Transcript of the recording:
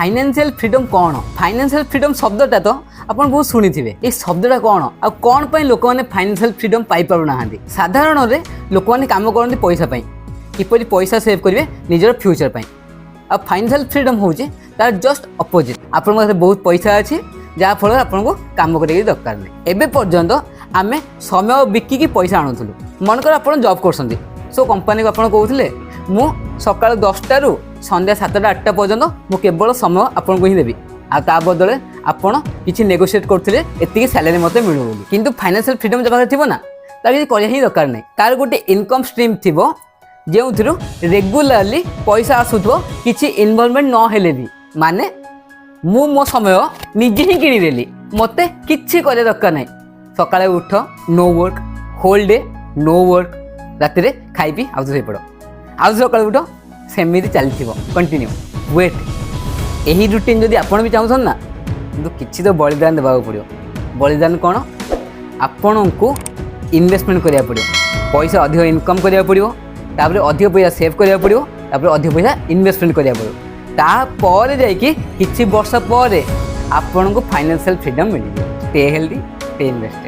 Financial freedom कौन financial freedom शब्दटा तो आपन बहुत शुणी थे ये शब्दटा कौन आ कौन पर लोक मैंने फाइनेंशियल फ्रीडम पाई पारु ना साधारण लोक मैंने काम करते पैसा किपरि पैसा सेव करेंगे निजर फ्यूचर पर आ फाइनेंशियल फ्रीडम हूँ तार जस्ट अपोजिट आपन पाखे बहुत पैसा अच्छी जहाँफल आपको काम कर दरकार नहीं एवं पर्यंत आम समय बिकिकी पैसा आणुलु मनकर आप जॉब कर सो कंपनी को आप कहते मु सकाल 10टा रु संध्या 7टा 8टा पर्यंत मु केवल समय आपन को ही देवी आ बदले आपड़ किसी नेगोशिएट करते एति सैलरी मत मिलू बोली किंतु फाइनेंशियल फ्रीडम जब थी ना ताकि ही दरकार नहीं तार गोटे इनकम स्ट्रीम थी जो रेगुलाली पैसा आसूथो किसी इनवॉल्वमेंट न हेले भी माने मु मो समय निजे ही किनीदेली मत कि दरकार नहीं सकाଳେ उठ no work whole day no work राति खाई पी आउ तो पड़ आउ सकाଳେ उठ सेमती चली कंटिन्यू वेट यही रुटीन जदि आपण भी चाहून ना किसी तो बलिदान देवा पड़ो बलिदान कौन आपण को इन्वेस्टमेंट करा पड़ो पैसा अधिक इनकम करा पड़ो तापर अधिक पैसा सेव करा पड़ो तापर अधिक पैसा इन्वेस्टमेंट करा पड़ो तापर जाइए किसी वर्ष पर आपण को फाइनेंशियल फ्रीडम मिल स्टे हेल्दी स्टे इन्वेस्टेड।